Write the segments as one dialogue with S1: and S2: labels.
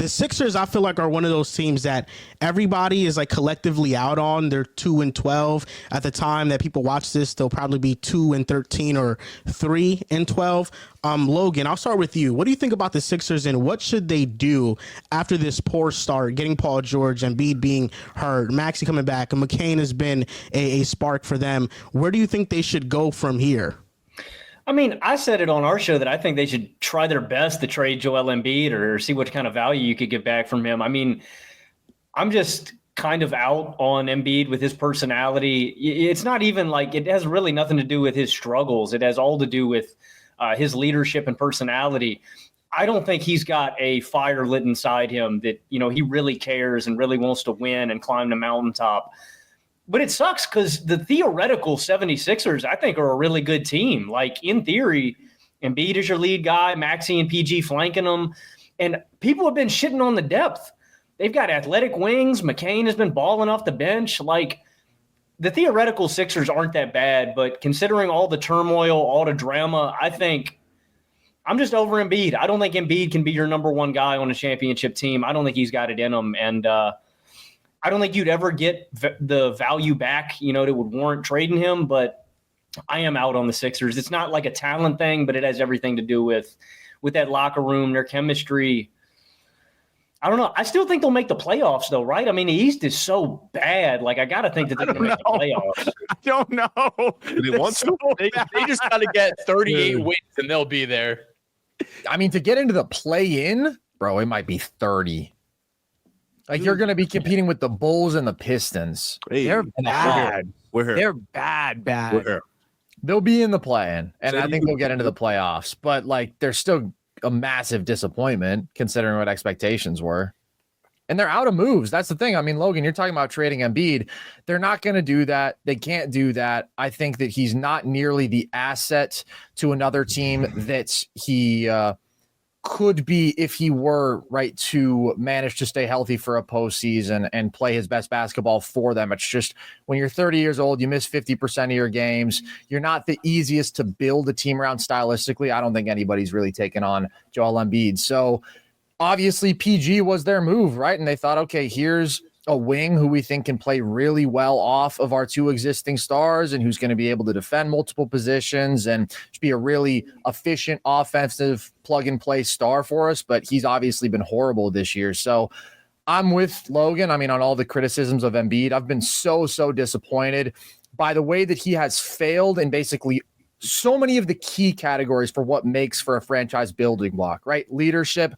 S1: The Sixers, I feel like, are one of those teams that everybody is like collectively out on. They're 2-12 at the time that people watch this. They'll probably be 2-13 or 3-12. Logan, I'll start with you. What do you think about the Sixers, and what should they do after this poor start? Getting Paul George and Embiid being hurt, Maxey coming back, and McCain has been a spark for them. Where do you think they should go from here?
S2: I mean, I said it on our show that I think they should try their best to trade Joel Embiid or see what kind of value you could get back from him. I mean, I'm just kind of out on Embiid with his personality. It's not even like it has really nothing to do with his struggles. It has all to do with his leadership and personality. I don't think he's got a fire lit inside him that, he really cares and really wants to win and climb the mountaintop. But it sucks because the theoretical 76ers, I think, are a really good team. Like, in theory, Embiid is your lead guy, Maxey and PG flanking them. And people have been shitting on the depth. They've got athletic wings. McCain has been balling off the bench. Like, the theoretical Sixers aren't that bad. But considering all the turmoil, all the drama, I think I'm just over Embiid. I don't think Embiid can be your number one guy on a championship team. I don't think he's got it in him. And I don't think you'd ever get the value back, that would warrant trading him, but I am out on the Sixers. It's not like a talent thing, but it has everything to do with that locker room, their chemistry. I don't know. I still think they'll make the playoffs, though, right? I mean, the East is so bad. Like, I got to think that they're going to make the playoffs.
S1: I don't know.
S3: They want to.
S4: They just got to get 38 wins, and they'll be there.
S5: I mean, to get into the play-in, bro, it might be 30. Like, you're going to be competing with the Bulls and the Pistons.
S3: Hey,
S5: they're bad.
S3: We're here.
S5: They're bad.
S3: We're here.
S5: They'll be in the play-in, and I think they'll get into the playoffs. But, like, they're still a massive disappointment considering what expectations were. And they're out of moves. That's the thing. I mean, Logan, you're talking about trading Embiid. They're not going to do that. They can't do that. I think that he's not nearly the asset to another team that he could be if he were right to manage to stay healthy for a postseason and play his best basketball for them. It's just when you're 30 years old, you miss 50% of your games. You're not the easiest to build a team around stylistically. I don't think anybody's really taken on Joel Embiid. So obviously PG was their move, right? And they thought, okay, here's a wing who we think can play really well off of our two existing stars and who's going to be able to defend multiple positions and be a really efficient offensive plug-and-play star for us. But he's obviously been horrible this year. So I'm with Logan. I mean, on all the criticisms of Embiid, I've been so disappointed by the way that he has failed in basically so many of the key categories for what makes for a franchise building block, right? Leadership.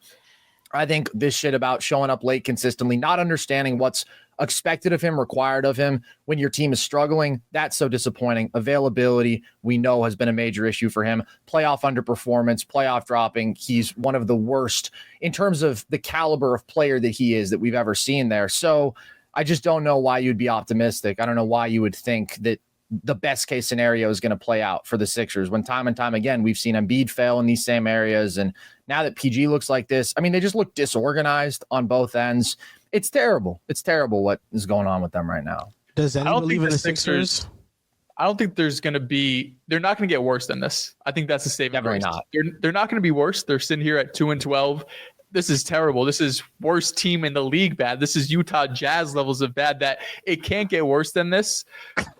S5: I think this shit about showing up late consistently, not understanding what's expected of him, required of him when your team is struggling, that's so disappointing. Availability, we know, has been a major issue for him. Playoff underperformance, playoff dropping. He's one of the worst in terms of the caliber of player that he is that we've ever seen there. So I just don't know why you'd be optimistic. I don't know why you would think that the best case scenario is going to play out for the Sixers when time and time again, we've seen Embiid fail in these same areas. And now that PG looks like this, I mean, they just look disorganized on both ends. It's terrible. It's terrible what is going on with them right now.
S1: Does anyone believe in the Sixers?
S4: I don't think there's going to be – they're not going to get worse than this. I think that's the statement.
S5: Definitely not.
S4: They're not going to be worse. They're sitting here at 2-12. This is terrible. This is worst team in the league bad. This is Utah Jazz levels of bad that it can't get worse than this.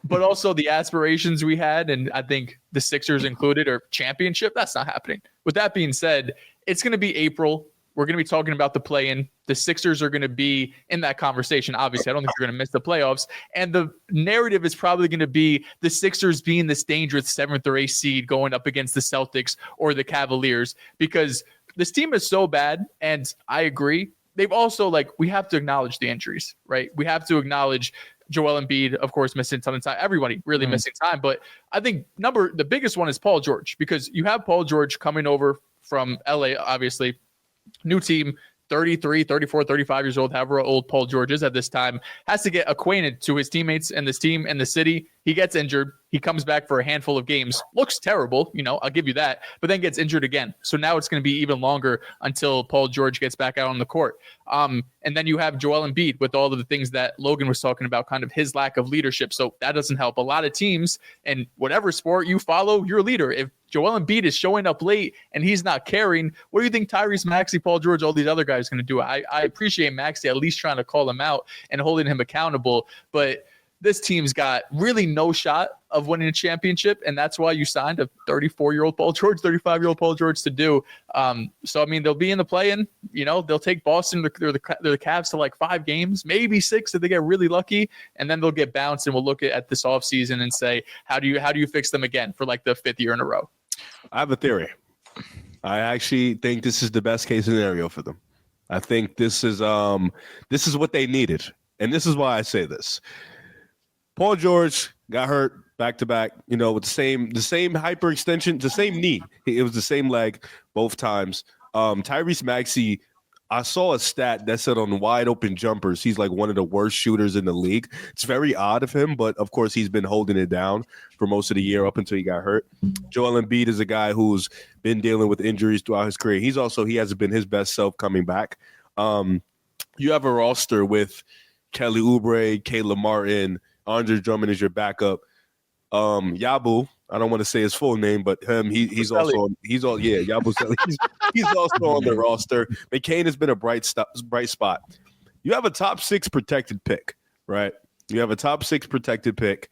S4: But also the aspirations we had, and I think the Sixers included, are championship. That's not happening. With that being said, it's going to be April. We're going to be talking about the play-in. The Sixers are going to be in that conversation. Obviously, I don't think they're going to miss the playoffs. And the narrative is probably going to be the Sixers being this dangerous 7th or 8th seed going up against the Celtics or the Cavaliers, because this team is so bad. And I agree. They've also, we have to acknowledge the injuries, right? We have to acknowledge Joel Embiid, of course, missing a ton of time. Everybody really missing time. But I think the biggest one is Paul George, because you have Paul George coming over from LA, obviously. New team, 33, 34, 35 years old, however old Paul George is at this time, has to get acquainted to his teammates and this team and the city. He gets injured. He comes back for a handful of games. Looks terrible, I'll give you that, but then gets injured again. So now it's going to be even longer until Paul George gets back out on the court. And then you have Joel Embiid with all of the things that Logan was talking about, kind of his lack of leadership. So that doesn't help. A lot of teams, and whatever sport you follow, your leader. If Joel Embiid is showing up late and he's not carrying, what do you think Tyrese Maxey, Paul George, all these other guys are going to do? I appreciate Maxey at least trying to call him out and holding him accountable, but this team's got really no shot of winning a championship, and that's why you signed a 34-year-old Paul George, 35-year-old Paul George to do. So, I mean, they'll be in the play-in. They'll take Boston, they're the Cavs to like 5 games, maybe 6 if they get really lucky, and then they'll get bounced, and we'll look at this offseason and say, how do you fix them again for like the 5th year in a row?
S3: I have a theory. I actually think this is the best case scenario for them. I think this is what they needed, and this is why I say this. Paul George got hurt back-to-back, with the same hyperextension, the same knee. It was the same leg both times. Tyrese Maxey, I saw a stat that said on wide open jumpers, he's like one of the worst shooters in the league. It's very odd of him, but of course he's been holding it down for most of the year up until he got hurt. Joel Embiid is a guy who's been dealing with injuries throughout his career. He hasn't been his best self coming back. You have a roster with Kelly Oubre, Caleb Martin, Andre Drummond is your backup. Yabu, I don't want to say his full name, but him, he's also Yabu Selly. He's also on the roster. McCain has been a bright spot. You have a top 6 protected pick, right? You have a top 6 protected pick.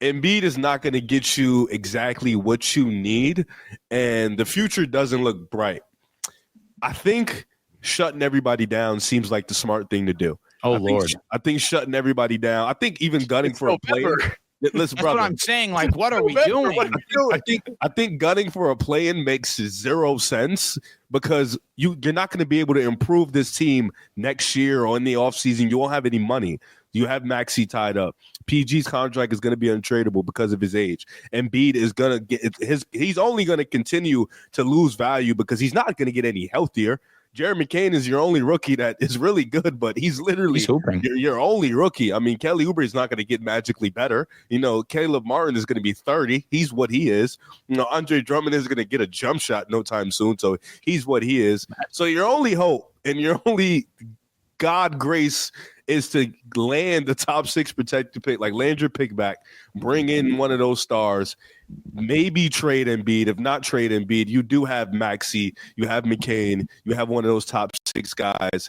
S3: Embiid is not going to get you exactly what you need, and the future doesn't look bright. I think shutting everybody down seems like the smart thing to do. I think shutting everybody down. I think even gunning for a play-in. Listen,
S6: That's
S3: brother,
S6: what I'm saying. Like, what are we doing?
S3: I think gunning for a play-in makes 0 sense because you're not going to be able to improve this team next year or in the offseason. You won't have any money. You have Maxey tied up. PG's contract is going to be untradeable because of his age. Embiid is going to he's only going to continue to lose value because he's not going to get any healthier. Jared McCain is your only rookie that is really good, but he's literally your only rookie. I mean, Kelly Oubre is not going to get magically better. Caleb Martin is going to be 30. He's what he is. Andre Drummond is going to get a jump shot no time soon, so he's what he is. So your only hope and your only God grace is to land the top 6 protected pick, like land your pick back, bring in one of those stars, maybe trade Embiid. If not trade Embiid, you do have Maxey, you have McCain, you have one of those top 6 guys,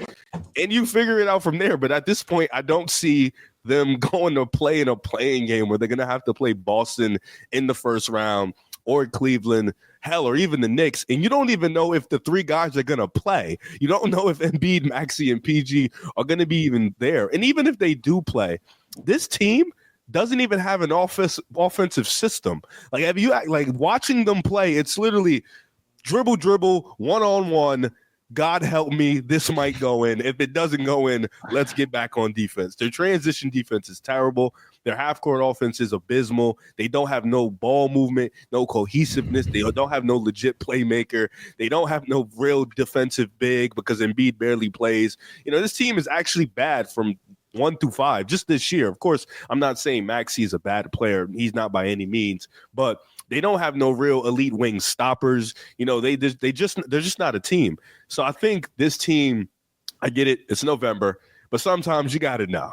S3: and you figure it out from there. But at this point, I don't see them going to play in a playing game where they're going to have to play Boston in the first round or Cleveland, hell, or even the Knicks, and you don't even know if the 3 guys are going to play. You don't know if Embiid, Maxey, and PG are going to be even there. And even if they do play, this team doesn't even have an offensive system. Like, have you watching them play? It's literally dribble, one-on-one. God help me, this might go in. If it doesn't go in, let's get back on defense. Their transition defense is terrible. Their half-court offense is abysmal. They don't have no ball movement, no cohesiveness. They don't have no legit playmaker. They don't have no real defensive big because Embiid barely plays. This team is actually bad from 1 through 5 just this year. Of course, I'm not saying Maxey is a bad player. He's not by any means, but they don't have no real elite wing stoppers. They're just not a team. So I think this team, I get it. It's November, but sometimes you got to know.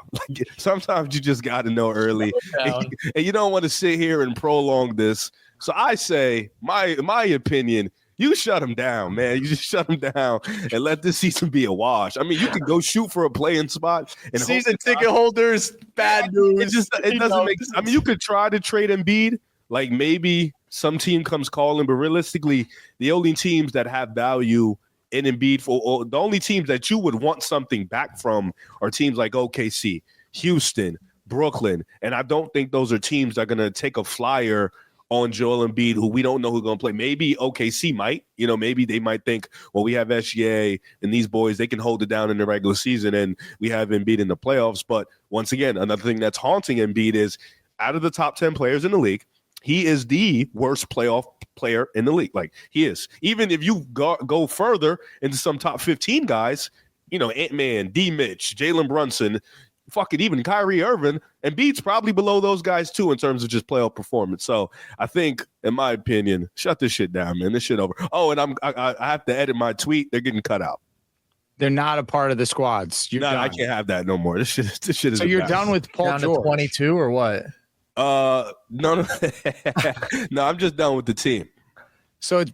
S3: Sometimes you just got to know early, and you don't want to sit here and prolong this. So I say, my opinion, you shut them down, man. You just shut them down and let this season be a wash. I mean, you could go shoot for a play-in spot. And
S4: season ticket holders, bad news.
S3: It doesn't make sense. I mean, you could try to trade Embiid. Like maybe some team comes calling, but realistically, the only teams that have value in Embiid, or the only teams that you would want something back from are teams like OKC, Houston, Brooklyn. And I don't think those are teams that are going to take a flyer on Joel Embiid, who we don't know who's going to play. Maybe OKC might, maybe they might think, well, we have SGA and these boys, they can hold it down in the regular season, and we have Embiid in the playoffs. But once again, another thing that's haunting Embiid is out of the top 10 players in the league, he is the worst playoff player in the league. Like, he is. Even if you go further into some top 15 guys, Ant-Man, D. Mitch, Jalen Brunson, fuck it, even Kyrie Irving, Embiid's probably below those guys too in terms of just playoff performance. So I think, in my opinion, shut this shit down, man. This shit over. Oh, and I have to edit my tweet. They're getting cut out.
S6: They're not a part of the squads. You're done.
S3: I can't have that no more. This shit is.
S6: So you're done with Paul
S5: Down
S6: George.
S5: to 22 or what?
S3: No, no, I'm just done with the team.
S6: So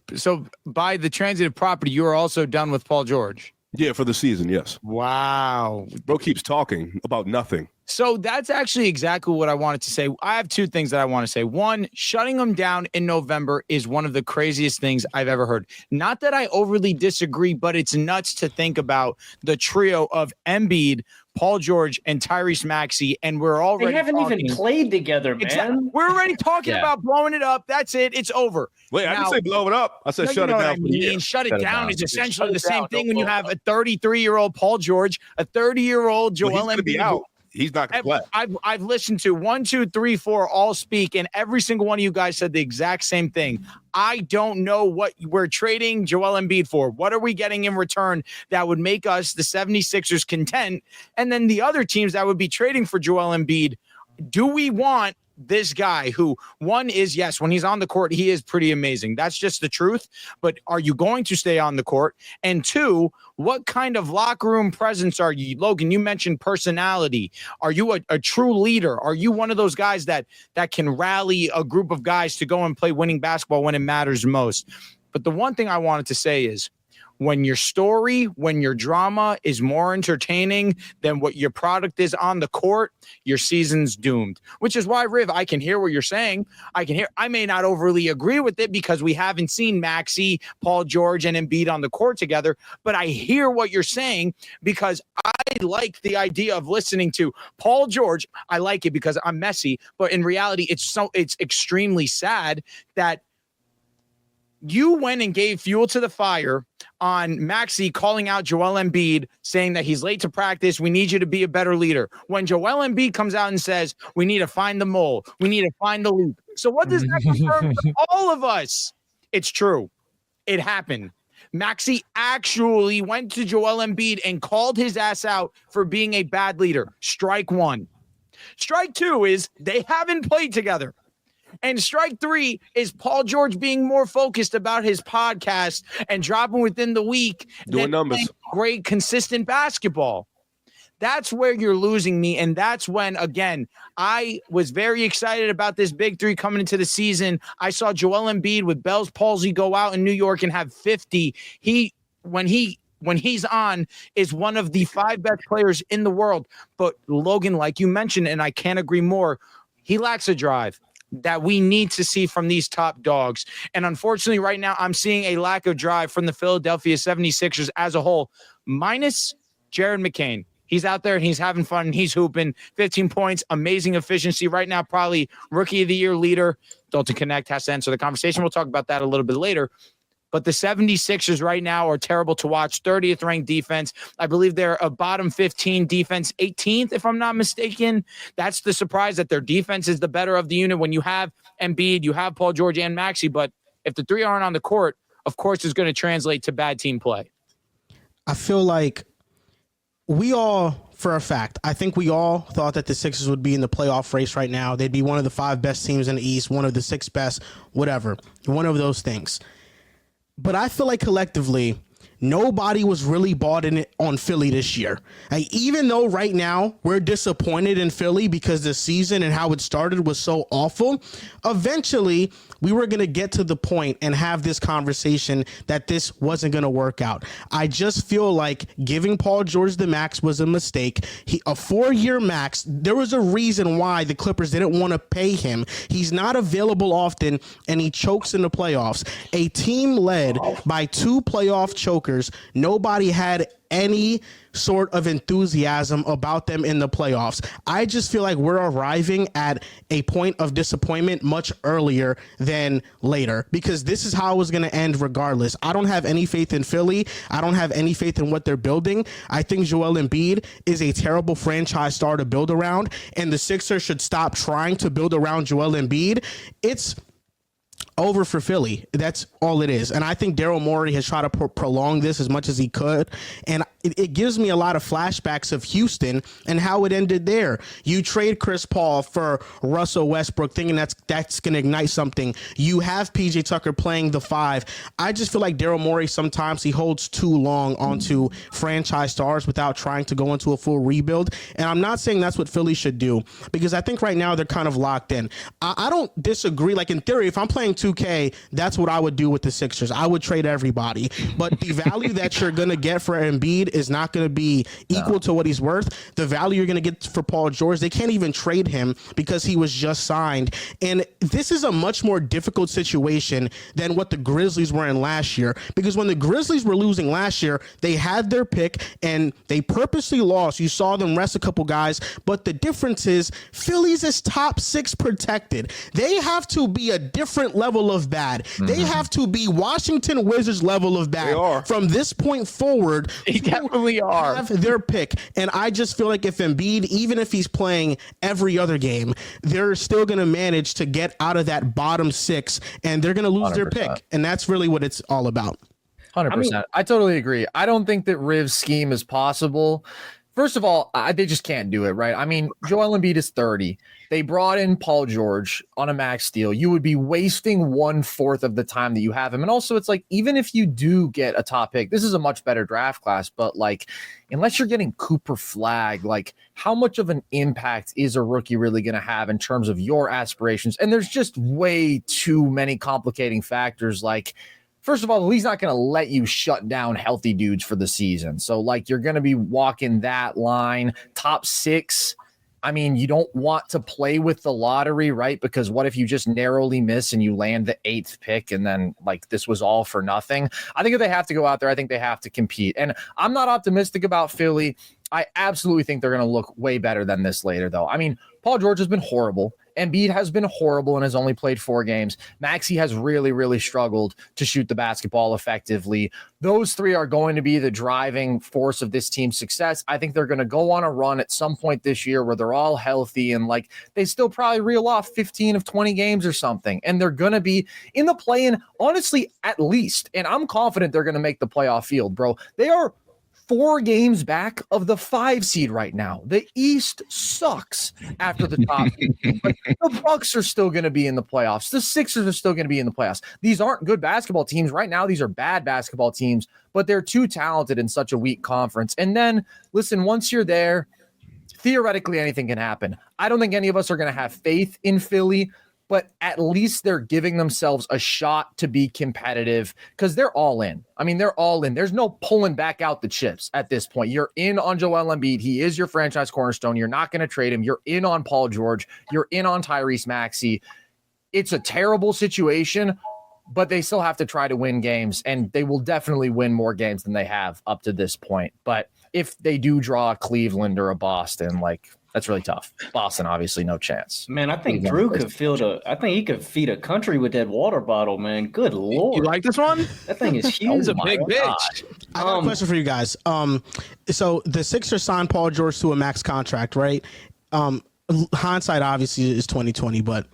S6: by the transitive property, you are also done with Paul George.
S3: Yeah, for the season, yes.
S6: Wow.
S3: Bro keeps talking about nothing.
S6: So that's actually exactly what I wanted to say. I have two things that I want to say. One, shutting them down in November is one of the craziest things I've ever heard. Not that I overly disagree, but it's nuts to think about the trio of Embiid, Paul George, and Tyrese Maxey, and we're already
S2: They haven't even played together, man.
S6: Exactly. We're already talking about blowing it up. That's it. It's over.
S3: Wait, I didn't say blow it up. I said
S6: No,
S3: shut
S6: you know
S3: it
S6: what
S3: down.
S6: I mean. Shut it down is essentially
S3: Shut
S6: the
S3: it
S6: same
S3: down.
S6: thing
S3: Don't
S6: when you
S3: blow
S6: have
S3: it
S6: a 33-year-old Paul George, a 30-year-old Joel
S3: Well, he's gonna be
S6: Embiid.
S3: out. He's not going to play.
S6: I've listened to 1, 2, 3, 4 all speak, and every single one of you guys said the exact same thing. I don't know what we're trading Joel Embiid for. What are we getting in return that would make us, the 76ers, content? And then the other teams that would be trading for Joel Embiid, do we want this guy who, one is, yes, when he's on the court, he is pretty amazing. That's just the truth. But are you going to stay on the court? And two, what kind of locker room presence are you? Logan, you mentioned personality. Are you a true leader? Are you one of those guys that can rally a group of guys to go and play winning basketball when it matters most? But the one thing I wanted to say is, when your story, when your drama is more entertaining than what your product is on the court, your season's doomed. Which is why, Riv, I can hear what you're saying. I may not overly agree with it because we haven't seen Maxey, Paul George, and Embiid on the court together, but I hear what you're saying because I like the idea of listening to Paul George. I like it because I'm messy, but in reality, it's extremely sad that you went and gave fuel to the fire on Maxey calling out Joel Embiid, saying that he's late to practice. We need you to be a better leader. When Joel Embiid comes out and says, we need to find the mole, we need to find the leak. So what does that confirm to all of us? It's true. It happened. Maxey actually went to Joel Embiid and called his ass out for being a bad leader. Strike one. Strike two is they haven't played together. And strike three is Paul George being more focused about his podcast and dropping within the week.
S3: Doing numbers.
S6: Great, consistent basketball. That's where you're losing me. And that's when, again, I was very excited about this big three coming into the season. I saw Joel Embiid with Bell's palsy go out in New York and have 50. When he's on, is one of the 5 best players in the world. But Logan, like you mentioned, and I can't agree more, he lacks a drive that we need to see from these top dogs. And unfortunately, right now, I'm seeing a lack of drive from the Philadelphia 76ers as a whole, minus Jared McCain. He's out there and he's having fun and he's hooping. 15 points, amazing efficiency. Right now, probably rookie of the year leader. Dalton Connect has to answer the conversation. We'll talk about that a little bit later. But the 76ers right now are terrible to watch. 30th ranked defense. I believe they're a bottom 15 defense, 18th, if I'm not mistaken. That's the surprise, that their defense is the better of the unit when you have Embiid, you have Paul George and Maxey. But if the three aren't on the court, of course, it's going to translate to bad team play.
S1: I feel like we all, for a fact, I think we all thought that the Sixers would be in the playoff race right now. They'd be one of the 5 best teams in the East, one of the 6 best, whatever, one of those things. But I feel like collectively, nobody was really bought in it on Philly this year. Like, even though right now we're disappointed in Philly because the season and how it started was so awful, eventually we were going to get to the point and have this conversation that this wasn't going to work out. I just feel like giving Paul George the max was a mistake. A 4-year max, there was a reason why the Clippers didn't want to pay him. He's not available often, and he chokes in the playoffs. A team led by 2 playoff chokers, nobody had any sort of enthusiasm about them in the playoffs. I just feel like we're arriving at a point of disappointment much earlier than later, because this is how it was going to end regardless. I don't have any faith in Philly. I don't have any faith in what they're building. I think Joel Embiid is a terrible franchise star to build around, and the Sixers should stop trying to build around Joel Embiid. It's over for Philly. That's all it is. And I think Daryl Morey has tried to prolong this as much as he could. And it gives me a lot of flashbacks of Houston and how it ended there. You trade Chris Paul for Russell Westbrook, thinking that's going to ignite something. You have PJ Tucker playing the 5. I just feel like Daryl Morey, sometimes he holds too long onto franchise stars without trying to go into a full rebuild. And I'm not saying that's what Philly should do, because I think right now they're kind of locked in. I don't disagree. Like, in theory, if I'm playing 2K, that's what I would do with the Sixers. I would trade everybody. But the value that you're going to get for Embiid is not going to be equal to what he's worth. The value you're going to get for Paul George, they can't even trade him because he was just signed. And this is a much more difficult situation than what the Grizzlies were in last year, because when the Grizzlies were losing last year, they had their pick and they purposely lost. You saw them rest a couple guys, but the difference is Philly's is top 6 protected. They have to be a different level of bad. They have to be Washington Wizards level of bad from this point forward.
S6: They definitely are.
S1: Have their pick. And I just feel like if Embiid, even if he's playing every other game, they're still going to manage to get out of that bottom 6, and they're going to lose 100%. Their pick. And that's really what it's all about.
S5: 100%. I totally agree. I don't think that Riv's scheme is possible. First of all, they just can't do it, right? I mean, Joel Embiid is 30. They brought in Paul George on a max deal. You would be wasting 1/4 of the time that you have him. And also, it's like, even if you do get a top pick, this is a much better draft class, but like, unless you're getting Cooper Flagg, like, how much of an impact is a rookie really going to have in terms of your aspirations? And there's just way too many complicating factors. Like, first of all, the league's not going to let you shut down healthy dudes for the season. So, like, you're going to be walking that line. Top 6, I mean, you don't want to play with the lottery, right? Because what if you just narrowly miss and you land the 8th pick and then, like, this was all for nothing? I think if they have to go out there, I think they have to compete. And I'm not optimistic about Philly. I absolutely think they're going to look way better than this later, though. I mean, Paul George has been horrible. Embiid has been horrible and has only played 4 games. Maxey has really, really struggled to shoot the basketball effectively. Those 3 are going to be the driving force of this team's success. I think they're going to go on a run at some point this year where they're all healthy and, like, they still probably reel off 15 of 20 games or something. And they're going to be in the play-in, honestly, at least. And I'm confident they're going to make the playoff field, bro. They are 4 games back of the 5 seed right now. The East sucks after the top. But the Bucks are still going to be in the playoffs. The Sixers are still going to be in the playoffs. These aren't good basketball teams. Right now, these are bad basketball teams, but they're too talented in such a weak conference. And then, listen, once you're there, theoretically anything can happen. I don't think any of us are going to have faith in Philly, but at least they're giving themselves a shot to be competitive because they're all in. I mean, they're all in. There's no pulling back out the chips at this point. You're in on Joel Embiid. He is your franchise cornerstone. You're not going to trade him. You're in on Paul George. You're in on Tyrese Maxey. It's a terrible situation, but they still have to try to win games, and they will definitely win more games than they have up to this point. But if they do draw a Cleveland or a Boston, like, that's really tough. Boston, obviously, no chance.
S2: Man, I think Drew could he could feed a country with that water bottle, man. Good Lord.
S6: You like this one?
S2: That thing is huge.
S6: He's a big bitch.
S1: I got a question for you guys. So the Sixers signed Paul George to a max contract, right? Hindsight obviously is 2020, but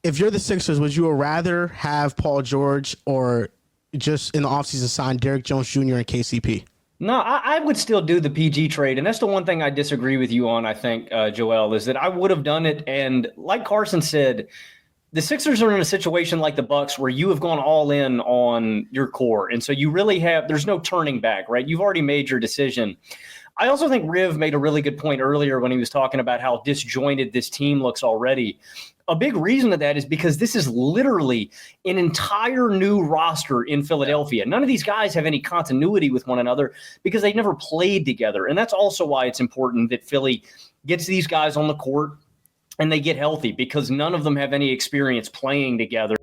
S1: if you're the Sixers, would you rather have Paul George or just in the offseason sign Derrick Jones Jr. and KCP?
S2: No, I would still do the PG trade. And that's the one thing I disagree with you on, I think, Joel, is that I would have done it. And like Carson said, the Sixers are in a situation like the Bucks where you have gone all in on your core. And so you really there's no turning back, right? You've already made your decision. I also think Riv made a really good point earlier when he was talking about how disjointed this team looks already. A big reason of that is because this is literally an entire new roster in Philadelphia. None of these guys have any continuity with one another because they've never played together. And that's also why it's important that Philly gets these guys on the court and they get healthy, because none of them have any experience playing together.